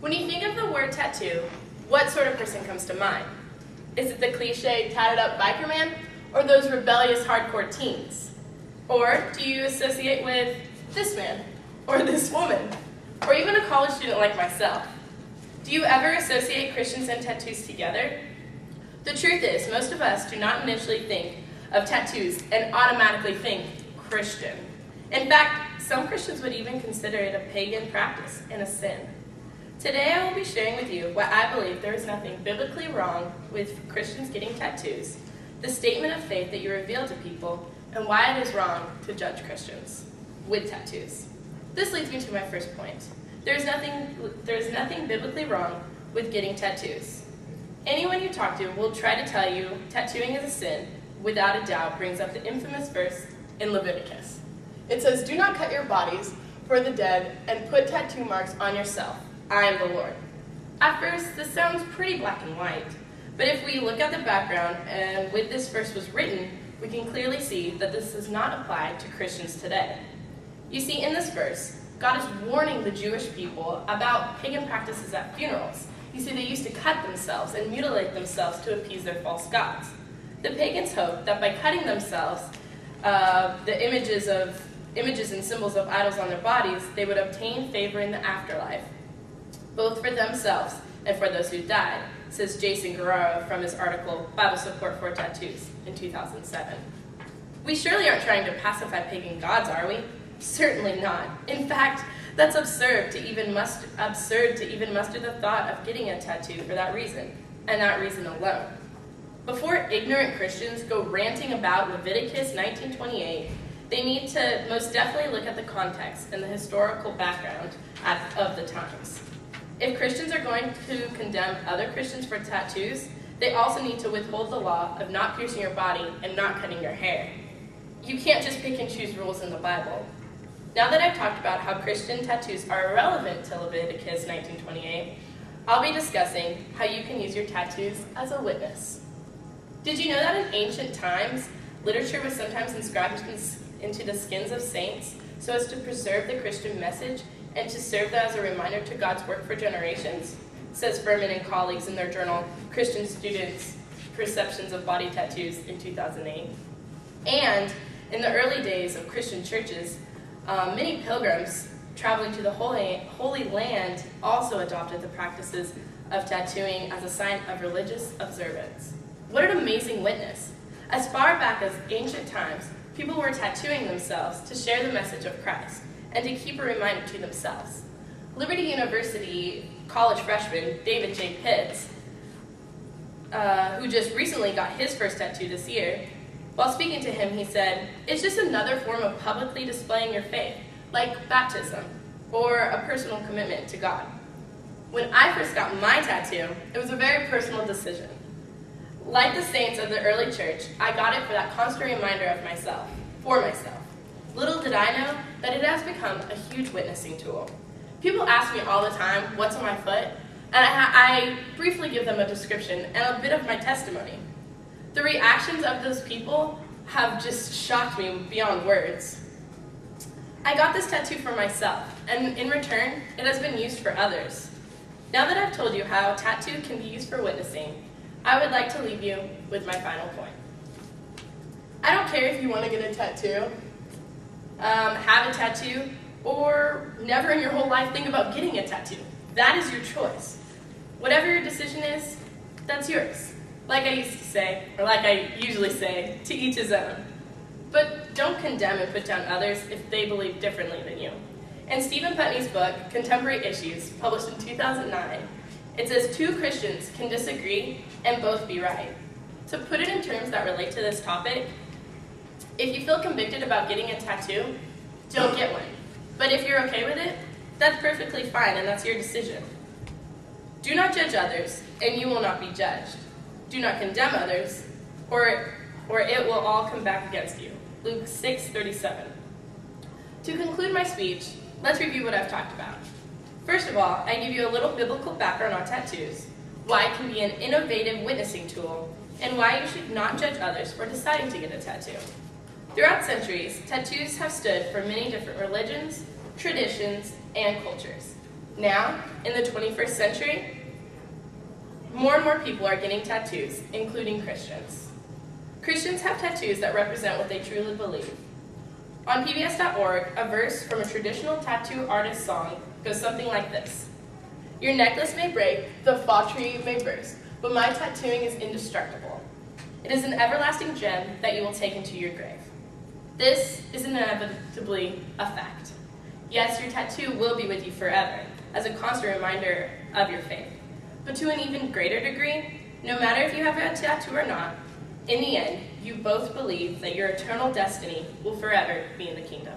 When you think of the word tattoo, what sort of person comes to mind? Is it the cliche tatted up biker man, or those rebellious hardcore teens? Or do you associate with this man, or this woman, or even a college student like myself? Do you ever associate Christians and tattoos together? The truth is, most of us do not initially think of tattoos and automatically think Christian. In fact, some Christians would even consider it a pagan practice and a sin. Today I will be sharing with you why I believe there is nothing biblically wrong with Christians getting tattoos, the statement of faith that you reveal to people, and why it is wrong to judge Christians with tattoos. This leads me to my first point. There is nothing biblically wrong with getting tattoos. Anyone you talk to will try to tell you tattooing is a sin, without a doubt brings up the infamous verse in Leviticus. It says, "Do not cut your bodies for the dead and put tattoo marks on yourself. I am the Lord." At first, this sounds pretty black and white, but if we look at the background and when this verse was written, we can clearly see that this does not apply to Christians today. You see, in this verse, God is warning the Jewish people about pagan practices at funerals. You see, they used to cut themselves and mutilate themselves to appease their false gods. The pagans hoped that by cutting themselves, the images and symbols of idols on their bodies, they would obtain favor in the afterlife, both for themselves and for those who died, says Jason Guerrero from his article, Bible Support for Tattoos, in 2007. We surely aren't trying to pacify pagan gods, are we? Certainly not. In fact, that's absurd to even muster the thought of getting a tattoo for that reason, and that reason alone. Before ignorant Christians go ranting about Leviticus 19:28, they need to most definitely look at the context and the historical background of the times. If Christians are going to condemn other Christians for tattoos, they also need to withhold the law of not piercing your body and not cutting your hair. You can't just pick and choose rules in the Bible. Now that I've talked about how Christian tattoos are irrelevant to Leviticus 19:28, I'll be discussing how you can use your tattoos as a witness. Did you know that in ancient times, literature was sometimes inscribed into the skins of saints so as to preserve the Christian message and to serve as a reminder to God's work for generations? Says Furman and colleagues in their journal, Christian Students' Perceptions of Body Tattoos in 2008. And in the early days of Christian churches, many pilgrims traveling to the Holy Land also adopted the practices of tattooing as a sign of religious observance. What an amazing witness! As far back as ancient times, people were tattooing themselves to share the message of Christ and to keep a reminder to themselves. Liberty University college freshman David J. Pitts, who just recently got his first tattoo this year, while speaking to him, he said, "It's just another form of publicly displaying your faith, like baptism, or a personal commitment to God." When I first got my tattoo, it was a very personal decision. Like the saints of the early church, I got it for that constant reminder of myself, for myself. Little did I know that it has become a huge witnessing tool. People ask me all the time, what's on my foot? And I briefly give them a description and a bit of my testimony. The reactions of those people have just shocked me beyond words. I got this tattoo for myself, and in return, it has been used for others. Now that I've told you how a tattoo can be used for witnessing, I would like to leave you with my final point. I don't care if you want to get a tattoo, have a tattoo, or never in your whole life think about getting a tattoo. That is your choice. Whatever your decision is, that's yours. Like I used to say, or like I usually say, to each his own. But don't condemn and put down others if they believe differently than you. In Stephen Putney's book, Contemporary Issues, published in 2009, it says 2 Christians can disagree and both be right. To put it in terms that relate to this topic, if you feel convicted about getting a tattoo, don't get one. But if you're okay with it, that's perfectly fine and that's your decision. Do not judge others, and you will not be judged. Do not condemn others, or it will all come back against you. Luke 6:37. To conclude my speech, let's review what I've talked about. First of all, I give you a little biblical background on tattoos, why it can be an innovative witnessing tool, and why you should not judge others for deciding to get a tattoo. Throughout centuries, tattoos have stood for many different religions, traditions, and cultures. Now, in the 21st century, more and more people are getting tattoos, including Christians. Christians have tattoos that represent what they truly believe. On PBS.org, a verse from a traditional tattoo artist song goes something like this. Your necklace may break, the fall tree may burst, but my tattooing is indestructible. It is an everlasting gem that you will take into your grave. This is inevitably a fact. Yes, your tattoo will be with you forever, as a constant reminder of your faith. But to an even greater degree, no matter if you have a tattoo or not, in the end, you both believe that your eternal destiny will forever be in the kingdom.